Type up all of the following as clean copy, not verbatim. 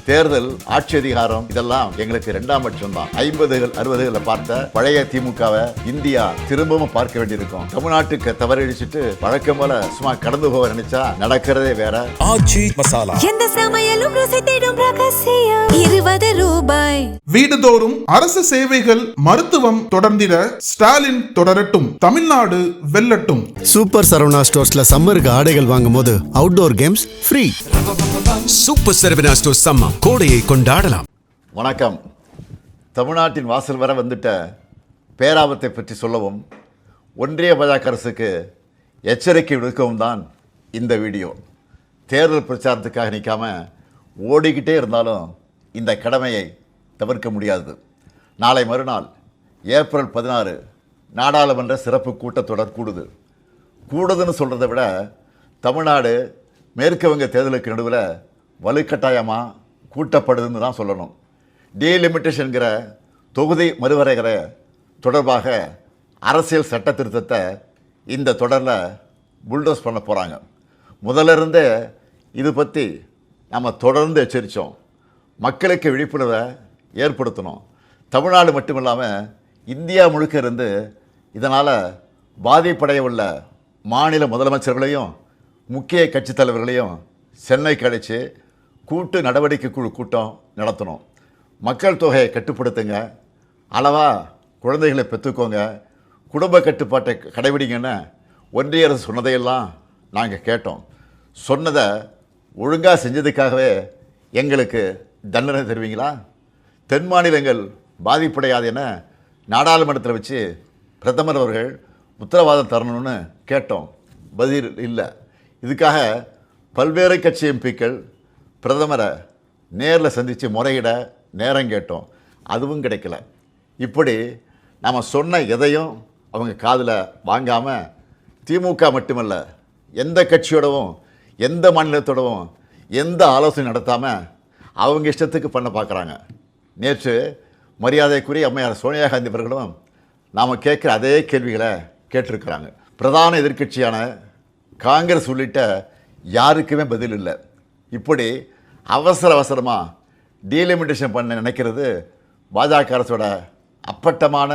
தேர்தல், ஆட்சி அதிகாரம் இதெல்லாம் எங்களுக்கு இரண்டாம் பட்சம் தான். 50கள் 60களில் பார்த்த பழைய திமுகவை இந்தியா திரும்பவும் பார்க்க வேண்டியிருக்கும். தமிழ்நாட்டுக்கு தவறடிச்சுட்டு வழக்கம் போல சும்மா கடந்து போக நினைச்சா நடக்கிறதே வேற. ஆச்சி மசாலா எந்த சமையலும் ருசி தேடும் ரகசியம் 20 ரூபாய். வீடுதோறும் அரசு சேவைகள், மருத்துவம் தொடர்ந்திட ஸ்டாலின் தொடரட்டும், தமிழ்நாடு வெல்லட்டும். சூப்பர் சரவணா ஸ்டோர்ஸ்ல சம்மருக்கு ஆடைகள் வாங்கும் போது outdoor games free. Super Saravana stores summer கோடையை கொண்டாடலாம். வணக்கம். தமிழ்நாட்டின் வாசல் வர வந்துட்ட பேராபத்தை பற்றி சொல்லவும், ஒன்றிய பாஜக அரசுக்கு எச்சரிக்கை விடுக்கவும் தான் இந்த வீடியோ. தேர்தல் பிரச்சாரத்துக்காக நிற்காம ஓடிக்கிட்டே இருந்தாலும் இந்த கடமையை தவிர்க்க முடியாது. நாளை மறுநாள் ஏப்ரல் 16 நாடாளுமன்ற சிறப்பு கூட்டத்தொடர் கூடுதுன்னு சொல்கிறத விட தமிழ்நாடு மேற்கு வங்க தேர்தலுக்கு நடுவில் வலுக்கட்டாயமாக கூட்டப்படுதுன்னு தான் சொல்லணும். டீலிமிட்டேஷன்கிற தொகுதி மறுவரைகிற தொடர்பாக அரசியல் சட்ட திருத்தத்தை இந்த தொடரில் புல்டோஸ் பண்ண போகிறாங்க. முதல்ல இருந்தே இது பற்றி நம்ம தொடர்ந்து எச்சரித்தோம். மக்களுக்கு விழிப்புணர்வை ஏற்படுத்தணும். தமிழ்நாடு மட்டும் இல்லாமல் இந்தியா முழுக்க இருந்து இதனால் பாதிப்படைய உள்ள மாநில முதலமைச்சர்களையும் முக்கிய கட்சித் தலைவர்களையும் சென்னைக்கு அழைச்சி கூட்டு நடவடிக்கை குழு கூட்டம் நடத்தணும். மக்கள் தொகையை கட்டுப்படுத்துங்க, அளவாக குழந்தைகளை பெற்றுக்கோங்க, குடும்ப கட்டுப்பாட்டை கடைபிடிங்கன்னு ஒன்றிய அரசு சொன்னதையெல்லாம் நாங்கள் கேட்டோம். சொன்னதை ஒழுங்காக செஞ்சதுக்காகவே எங்களுக்கு தண்டனை தருவீங்களா? தென் மாநிலங்கள் பாதிப்படையாது என நாடாளுமன்றத்தில் வச்சு பிரதமர் அவர்கள் உத்தரவாதம் தரணும்னு கேட்டோம். பதில் இல்லை. இதுக்காக பல்வேறு கட்சி எம்பிக்கள் பிரதமரை நேரில் சந்தித்து முறையிட நேரம் கேட்டோம். அதுவும் கிடைக்கல. இப்படி நம்ம சொன்ன எதையும் அவங்க காதில் வாங்காமல் திமுக மட்டுமல்ல, எந்த கட்சியோடவும் எந்த மாநிலத்தோடவும் எந்த ஆலோசனை நடத்தாமல் அவங்க இஷ்டத்துக்கு பண்ண பார்க்குறாங்க. நேற்று மரியாதைக்குரிய அம்மையார் சோனியா காந்தி அவர்களும் நாம் கேட்குற அதே கேள்விகளை கேட்டிருக்கிறாங்க. பிரதான எதிர்க்கட்சியான காங்கிரஸ் உள்ளிட்ட யாருக்குமே பதில் இல்லை. இப்படி அவசரமாக டீலிமிட்டேஷன் பண்ண நினைக்கிறது பாஜக அரசோட அப்பட்டமான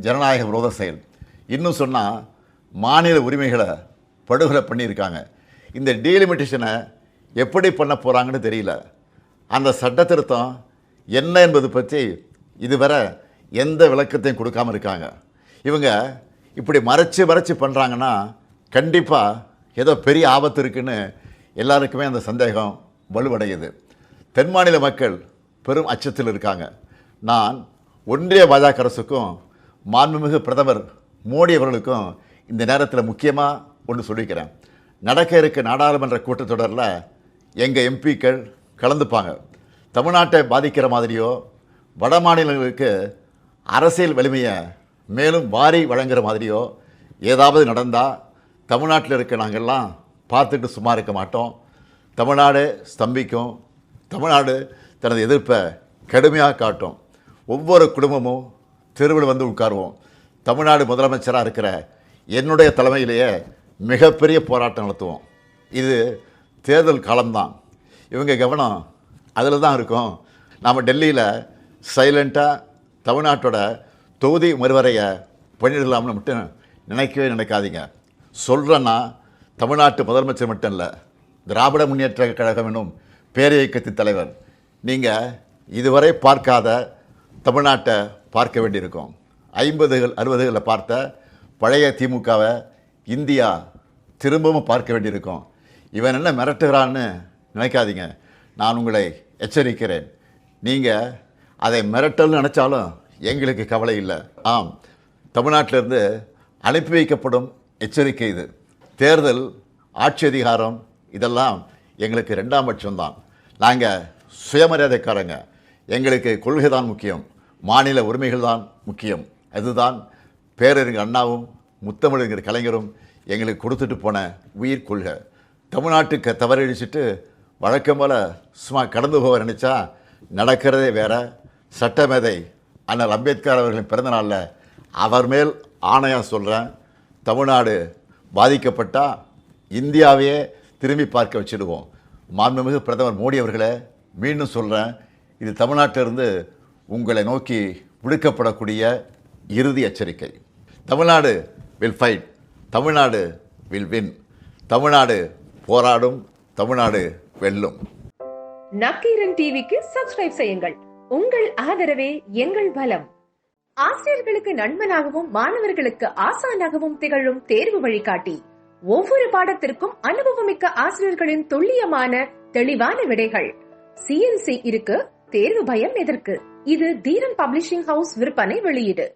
ஜனநாயக விரோத செயல். இன்னும் சொன்னால் மாநில உரிமைகளை படுகொலை பண்ணியிருக்காங்க. இந்த டீலிமிட்டேஷனை எப்படி பண்ண போகிறாங்கன்னு தெரியல. அந்த சட்ட திருத்தம் என்ன என்பது பற்றி இதுவரை எந்த விளக்கத்தையும் கொடுக்காமல் இருக்காங்க. இவங்க இப்படி மறைச்சு பண்ணுறாங்கன்னா கண்டிப்பாக ஏதோ பெரிய ஆபத்து இருக்குன்னு எல்லாருக்குமே அந்த சந்தேகம் வலுவடையுது. தென் மாநில மக்கள் பெரும் அச்சத்தில் இருக்காங்க. நான் ஒன்றிய பாஜக அரசுக்கும் மாண்புமிகு பிரதமர் மோடி அவர்களுக்கும் இந்த நேரத்தில் முக்கியமாக ஒன்று சொல்லிக்கிறேன். நடக்க இருக்க நாடாளுமன்ற கூட்டத்தொடரில் எங்கள் எம்பிக்கள் கலந்துப்பாங்க. தமிழ்நாட்டை பாதிக்கிற மாதிரியோ வட மாநிலங்களுக்கு அரசியல் வலிமையை மேலும் வாரி வழங்குகிற மாதிரியோ ஏதாவது நடந்தால் தமிழ்நாட்டில் இருக்க நாங்கள்லாம் பார்த்துட்டு சும்மா இருக்க மாட்டோம். தமிழ்நாடு ஸ்தம்பிக்கும். தமிழ்நாடு தனது எதிர்ப்பை கடுமையாக காட்டும். ஒவ்வொரு குடும்பமும் தெருவில் வந்து உட்காருவோம். தமிழ்நாடு முதலமைச்சராக இருக்கிற என்னுடைய தலைமையிலேயே மிகப்பெரிய போராட்டம் நடத்துவோம். இது தேர்தல் காலம்தான். இவங்க கவனம் அதில் தான் இருக்கும். நாம் டெல்லியில் சைலண்ட்டாக தமிழ்நாட்டோட தொகுதி மறுவரையை பண்ணிடலாம்னு மட்டும் நினைக்காதீங்க. சொல்கிறேன்னா தமிழ்நாட்டு முதலமைச்சர் மட்டும் இல்லை, திராவிட முன்னேற்ற கழகம் என்னும் பேரியக்கத்தின் தலைவர். நீங்கள் இதுவரை பார்க்காத தமிழ்நாட்டை பார்க்க வேண்டியிருக்கும். 50கள் 60களில் பார்த்த பழைய திமுகவை இந்தியா திரும்பவும் பார்க்க வேண்டியிருக்கும். இவன் என்ன மிரட்டுகிறான்னு நினைக்காதீங்க. நான் உங்களை எச்சரிக்கிறேன். நீங்கள் அதை மிரட்டல்னு நினச்சாலும் எங்களுக்கு கவலை இல்லை. ஆம், தமிழ்நாட்டிலிருந்து அனுப்பி வைக்கப்படும் எச்சரிக்கை இது. தேர்தல், ஆட்சி அதிகாரம் இதெல்லாம் எங்களுக்கு இரண்டாம் பட்சம்தான். நாங்கள் சுயமரியாதைக்காரங்க. எங்களுக்கு கொள்கை தான் முக்கியம், மாநில உரிமைகள் தான் முக்கியம். அதுதான் பேரறிஞர் அண்ணாவும் முத்தமிழறிஞர் கலைஞரும் எங்களுக்கு கொடுத்துட்டு போன உயிர் கொள்கை. தமிழ்நாட்டுக்கு தவறடிச்சுட்டு வழக்கம் போல் சும்மா கடந்து போக நினச்சா நடக்கிறதே வேற. சட்டமேதை அண்ணல் அம்பேத்கர் அவர்களின் பிறந்தநாளில் அவர் மேல் ஆணையாக சொல்கிறேன், தமிழ்நாடு பாதிக்கப்பட்டால் இந்தியாவையே திரும்பி பார்க்க வச்சுடுவோம். மாண்புமிகு பிரதமர் மோடி அவர்களே, மீண்டும் சொல்கிறேன், இது தமிழ்நாட்டிலிருந்து உங்களை நோக்கி விடுக்கப்படக்கூடிய இறுதி எச்சரிக்கை. Tamil Nadu will fight, Tamil Nadu will win, Tamil Nadu போராடும், தமிழ்நாடு வெல்லும். நக்கீரன் டிவிக்கு சப்ஸ்கிரைப் செய்யுங்கள். உங்கள் ஆதரவே எங்கள் பலம். ஆசிரியர்களுக்கு நண்பனாகவும் மாணவர்களுக்கு ஆசானாகவும் திகழும் தேர்வு வழிகாட்டி. ஒவ்வொரு பாடத்திற்கும் அனுபவமிக்க ஆசிரியர்களின் துல்லியமான தெளிவான விடைகள். CNC இருக்கு, தேர்வு பயம் எதற்கு? இது தீரன் பப்ளிஷிங் ஹவுஸ் விற்பனை வெளியீடு.